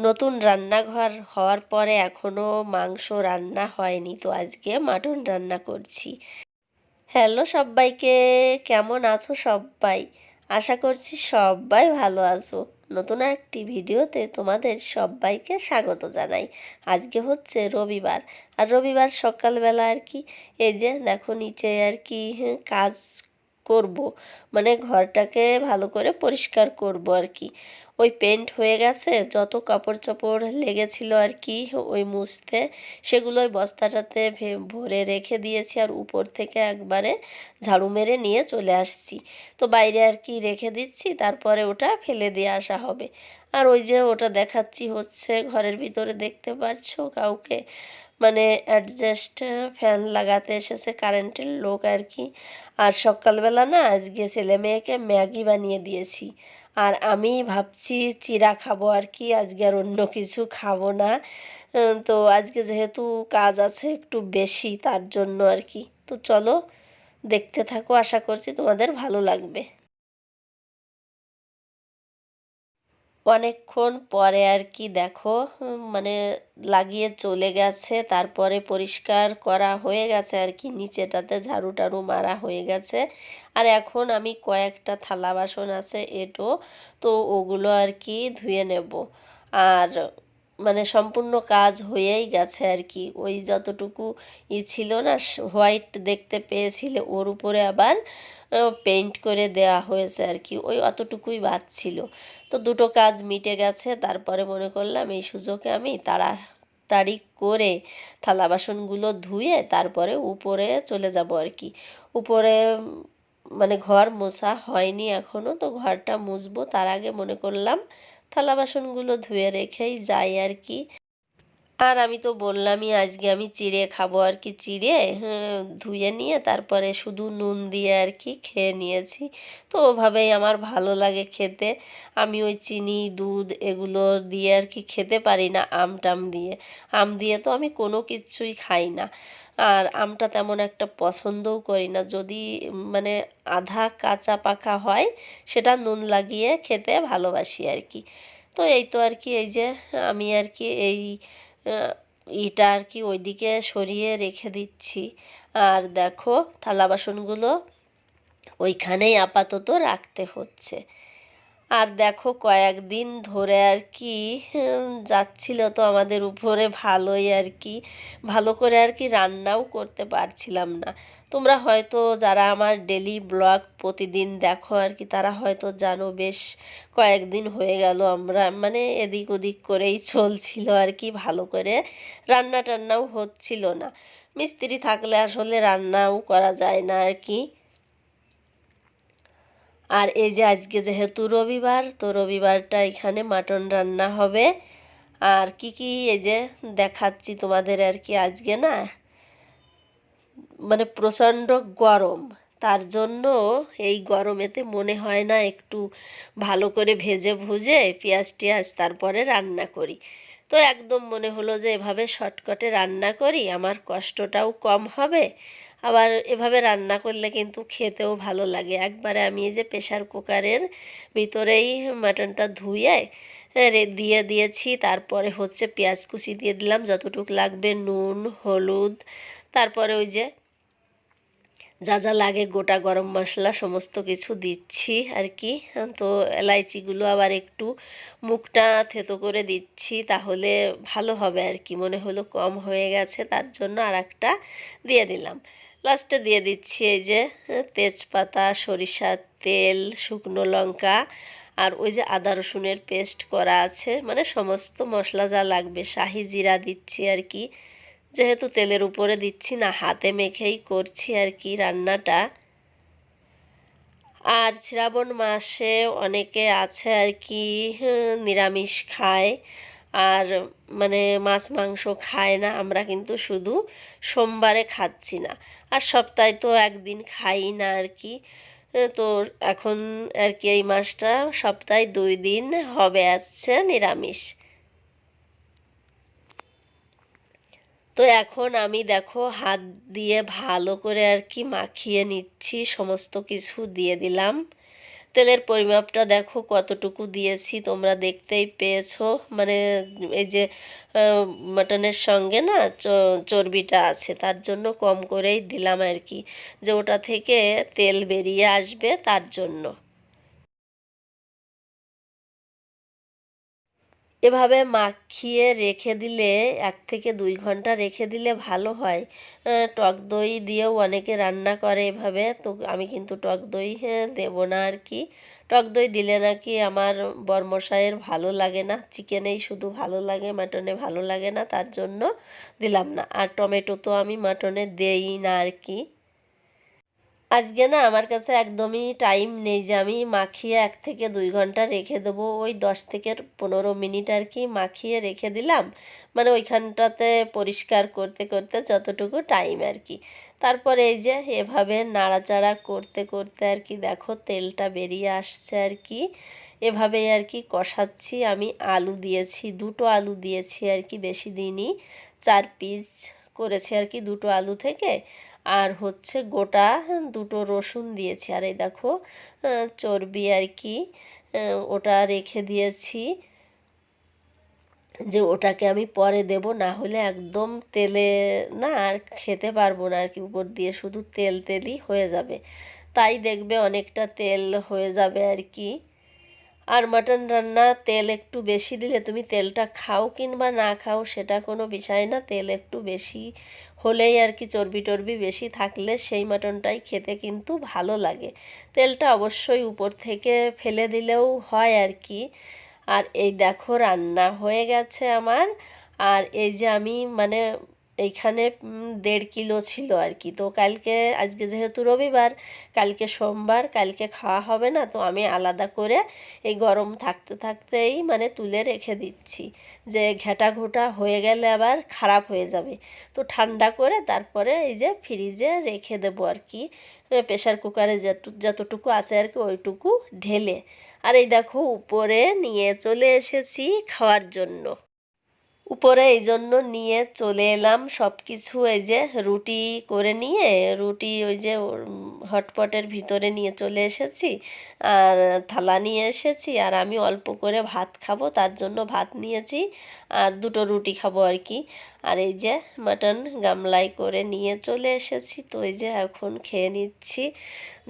নতুন রান্নাঘর হওয়ার পরে এখনও মাংস রান্না হয়নি, তো আজকে মাটন রান্না করছি। হ্যালো সবাইকে, কেমন আছো সবাই? আশা করছি সবাই ভালো আছো। নতুন একটি ভিডিওতে তোমাদের সবাইকে স্বাগত জানাই। আজকে হচ্ছে রবিবার, আর রবিবার সকালবেলা আর কি এই যে দেখো নিচে আর কি কাজ করব, মানে ঘরটাকে ভালো করে পরিষ্কার করব আর কি। ওই পেন্ট হয়ে গেছে, যত কাপড় চোপড় লেগেছিল আর কি ওই মুছতে, সেগুলো ওই বস্তাটাতে ভরে রেখে দিয়েছি, আর উপর থেকে একবারে ঝাড়ু মেরে নিয়ে চলে আসছি। তো বাইরে আর কি রেখে দিচ্ছি, তারপরে ওটা ফেলে দিয়ে আসা হবে। আর ওই যে ওটা দেখাচ্ছি হচ্ছে ঘরের ভিতরে, দেখতে পাচ্ছো কাউকে, মানে অ্যাডজাস্ট ফ্যান লাগাতে এসেছে কারেন্টের লোক আর কি। আর সকালবেলা না আজকে ছেলে মেয়েকে ম্যাগি বানিয়ে দিয়েছি, আর আমি ভাবছি চিড়া খাবো আর কি, আজকে আর অন্য কিছু খাবো না। তো আজকে যেহেতু কাজ আছে একটু বেশি, তার জন্য আর কি। তো চলো দেখতে থাকো, আশা করছি তোমাদের ভালো লাগবে। অনেকক্ষণ পরে আর কি দেখো মানে লাগিয়ে চলে গেছে, তারপরে পরিষ্কার করা হয়ে গেছে আর কি, নিচেটাতে ঝাড়ু টাড়ু মারা হয়ে গেছে। আর এখন আমি কয়েকটা থালা বাসন আছে এঁটো, তো ওগুলো আর কি ধুয়ে নেব। আর মানে সম্পূর্ণ কাজ হয়েই গেছে আর কি। ওই যতটুকু ছিল না, হোয়াইট দেখতে পেয়েছিলে, ওর উপরে আবার পেইন্ট করে দেওয়া হয়েছে আর কি, ওই অতটুকুই বাদ ছিল। তো দুটো কাজ মিটে গেছে, তারপরে মনে করলাম এই সুযোগে আমি তাড়াতাড়ি করে থালা বাসনগুলো ধুয়ে তারপরে উপরে চলে যাব আর কি। উপরে মানে ঘর মোছা হয়নি এখনও, তো ঘরটা মুছবো, তার আগে মনে করলাম থালা বাসনগুলো ধুয়ে রেখেই যাই আর কি। আর আমি তো বললামই আজকে আমি চিড়ে খাবো আর কি, চিড়ে ধুয়ে নিয়ে তারপরে শুধু নুন দিয়ে আর কি খেয়ে নিয়েছি। তো ওভাবেই আমার ভালো লাগে খেতে। আমি ওই চিনি দুধ এগুলো দিয়ে আর কি খেতে পারি না, আম টাম দিয়ে। আম দিয়ে তো আমি কোনো কিছুই খাই না, আর আমটা তেমন একটা পছন্দও করি না। যদি মানে আধা কাঁচা পাকা হয়, সেটা নুন লাগিয়ে খেতে ভালোবাসি আর কি। তো এই তো আর কি, এই যে আমি আর কি এই ইটা আর কি ওইদিকে সরিয়ে রেখে দিচ্ছি। আর দেখো থালা বাসনগুলো ওইখানেই আপাতত রাখতে হচ্ছে। আর দেখো কয়েকদিন ধরে আর কি যাচ্ছিল তো আমাদের উপরে ভালোই আর কি, ভালো করে আর কি রান্নাও করতে পারছিলাম না। তোমরা হয়তো যারা আমার ডেলি ব্লগ প্রতিদিন দেখো আর কি, তারা হয়তো জানো বেশ কয়েকদিন হয়ে গেল আমরা মানে এদিক ওদিক করেই চলছিল আর কি, ভালো করে রান্না টান্নাও হচ্ছিল না। মিস্ত্রি থাকলে আসলে রান্নাও করা যায় না আর কি। আর এই যে আজকে যেহেতু রবিবার, তো রবিবারটা এখানে মাটন রান্না হবে। আর কি কি এই যে দেখাচ্ছি তোমাদের আর কি। আজকে না মানে প্রচণ্ড গরম, তার জন্য এই গরমেতে মনে হয় না একটু ভালো করে ভেজে ভুজে পেঁয়াজ টিয়াজ তারপরে রান্না করি। তো একদম মনে হলো যে এভাবে শর্টকাটে রান্না করি, আমার কষ্টটাও কম হবে, আবার এভাবে রান্না করলে কিন্তু খেতেও ভালো লাগে। একবারে আমি এই যে প্রেশার কুকারের ভিতরেই মাটনটা ধুয়ে দিয়ে দিয়েছি, তারপরে হচ্ছে পেঁয়াজ কুচি দিয়ে দিলাম যতটুকু লাগবে, নুন হলুদ, তারপরে ওই যে যা যা লাগে গোটা গরম মশলা সমস্ত কিছু দিচ্ছি আর কি। তো এলাইচিগুলো আবার একটু মুখটা থেতো করে দিচ্ছি, তাহলে ভালো হবে আর কি। মনে হলো কম হয়ে গেছে, তার জন্য আর একটা দিয়ে দিলাম। লাস্টে দিয়ে দিচ্ছি এই যে তেজপাতা, সরিষার তেল, শুকনো লঙ্কা, আর ওই যে আদা রসুনের পেস্ট করা আছে, মানে সমস্ত মশলা যা লাগবে। শাহি জিরা দিচ্ছি আর কি, যেহেতু তেলের উপরে দিচ্ছি না, হাতে মেখেই করছি আর কি রান্নাটা। আর শ্রাবণ মাসে অনেকে আছে আর কি নিরামিষ খায়, আর মানে মাছ মাংস খায় না। আমরা কিন্তু শুধু সোমবারে খাচ্ছি না, আর সপ্তাহে তো একদিন খাই না আর কি। তো এখন আর কি এই মাসটা সপ্তাহে 2 দিন হবে আসছে নিরামিষ। তো এখন আমি দেখো হাত দিয়ে ভালো করে আর কি মাখিয়ে নিচ্ছি, সমস্ত কিছু দিয়ে দিলাম, তেলের পরিমাপটা দেখো কতটুকু দিয়েছি, তোমরা দেখতেই পেয়েছো। মানে এই যে মাটনের সঙ্গে না চর্বিটা আছে, তার জন্য কম করেই দিলাম আর কি, যে ওটা থেকে তেল বেরিয়ে আসবে তার জন্য। এভাবে মাখিয়ে রেখে দিলে 1 থেকে 2 ঘন্টা রেখে দিলে ভালো হয়। টক দই দিয়েও অনেকে রান্না করে এভাবে, তো আমি কিন্তু টক দই দেবো না আর কি। টক দই দিলে নাকি আমার বরমশাইয়ের ভালো লাগে না, চিকেনেই শুধু ভালো লাগে, মাটনে ভালো লাগে না, তার জন্য দিলাম না। আর টমেটো তো আমি মাটনে দেই না আর কি। আজকে না আমার কাছে একদমই টাইম নেই যে আমি মাখিয়ে 1 থেকে 2 ঘন্টা রেখে দেবো। ওই 10 থেকে 15 মিনিট আর কি মাখিয়ে রেখে দিলাম, মানে ওইখানটাতে পরিষ্কার করতে করতে যতটুকু টাইম আর কি। তারপরে এই যে এভাবে নাড়াচাড়া করতে করতে আর কি দেখো তেলটা বেরিয়ে আসছে আর কি। এভাবেই আর কি কষাচ্ছি। আমি আলু দিয়েছি, 2টো আলু দিয়েছি আর কি, বেশি দিইনি, 4 পিস করেছি আর কি 2টো আলু থেকে। আর হচ্ছে গোটা 2টো রসুন দিয়েছি। আর এই দেখো চর্বি আর কি, ওটা রেখে দিয়েছি, যে ওটাকে আমি পরে দেব, না হলে একদম তেলে না আর খেতে পারবো না আর কি, উপর দিয়ে শুধু তেল তেলই হয়ে যাবে। তাই দেখবে অনেকটা তেল হয়ে যাবে আর কি। আর মাটন রান্না তেল একটু বেশি দিলে, তুমি তেলটা খাও কিংবা না খাও সেটা কোনো বিষয় না, তেল একটু বেশি হলেই আর কি, চর্বি টর্বি বেশি থাকলে সেই মাটনটাই খেতে কিন্তু ভালো লাগে। তেলটা অবশ্যই উপর থেকে ফেলে দিলেও হয় আর কি। আর এই দেখো রান্না হয়ে গেছে আমার। আর এই যে আমি মানে এইখানে 1.5 কিলো ছিল আর কি। তো কালকে, আজকে যেহেতু রবিবার, কালকে সোমবার, কালকে খাওয়া হবে না, তো আমি আলাদা করে এই গরম থাকতে থাকতেই মানে তুলে রেখে দিচ্ছি, যে ঘেটা ঘোটা হয়ে গেলে আবার খারাপ হয়ে যাবে। তো ঠান্ডা করে তারপরে এই যে ফ্রিজে রেখে দেবো আর কি, প্রেশার কুকারে যতটুকু আছে আর কি ওইটুকু ঢেলে। আর এই দেখো উপরে নিয়ে চলে এসেছি খাওয়ার জন্য। উপরে এই জন্য নিয়ে চলে এলাম সব কিছু, এই যে রুটি করে নিয়ে, রুটি ওই যে হটপটের ভিতরে নিয়ে চলে এসেছি, আর থালা নিয়ে এসেছি। আর আমি অল্প করে ভাত খাবো, তার জন্য ভাত নিয়েছি, আর 2টো রুটি খাবো আর কি। আর এই যে মাটন গামলায় করে নিয়ে চলে এসেছি, তো এই যে এখন খেয়ে নিচ্ছি।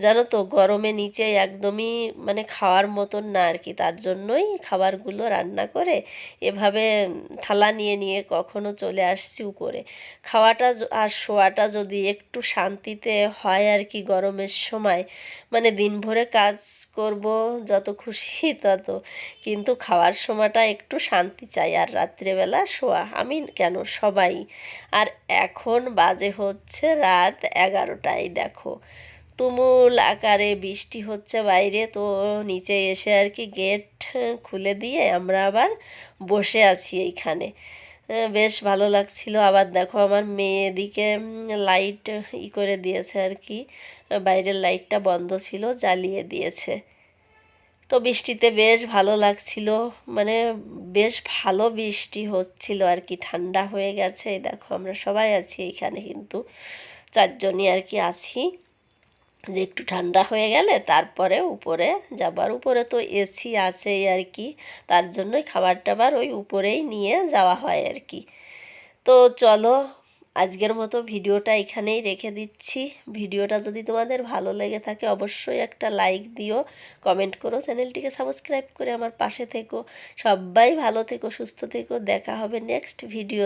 জানো তো গরমে নিচে একদমই মানে খাওয়ার মতন না আর কি, তার জন্যই খাবারগুলো রান্না করে এভাবে থালা নিয়ে নিয়ে কখনো চলে আসছি উপরে। খাওয়াটা আর শোয়াটা যদি একটু শান্তিতে হয় আর কি গরমের সময়, মানে দিনভরে কাজ করব যত খুশি তত, কিন্তু খাওয়ার সময়টা একটু শান্তি চাই, আর রাত্রেবেলা শোয়া, আমি কেন সবাই। আর এখন বাজে হচ্ছে রাত 11টায়, দেখো তুমুল আকারে বৃষ্টি হচ্ছে বাইরে, তো নিচে এসে আর কি গেট খুলে দিয়ে আমরা আবার বসে আছি এইখানে। বেশ ভালো লাগছিল। আবার দেখো আমার মেয়ে এদিকে লাইট করে দিয়েছে আর কি, বাইরের লাইটটা বন্ধ ছিল, জ্বালিয়ে দিয়েছে। তো বৃষ্টিতে বেশ ভালো লাগছিল, মানে বেশ ভালো বৃষ্টি হচ্ছিল আর কি, ঠান্ডা হয়ে গেছে। এই দেখো আমরা সবাই আছি এইখানে, কিন্তু 4জনই আর কি আছি, যে একটু ঠান্ডা হয়ে গেলে তারপরে উপরে যাবার। উপরে তো এসি আছেই আর কি, তার জন্যই খাবার টাবার ওই উপরেই নিয়ে যাওয়া হয় আর কি। তো চলো আজকের মতো ভিডিওটা এখানেই রেখে দিচ্ছি। ভিডিওটা যদি তোমাদের ভালো লেগে থাকে অবশ্যই একটা লাইক দিও, কমেন্ট করো, চ্যানেলটিকে সাবস্ক্রাইব করে আমার পাশে থেকো। সবাই ভালো থেকো, সুস্থ থেকো, দেখা হবে নেক্সট ভিডিও।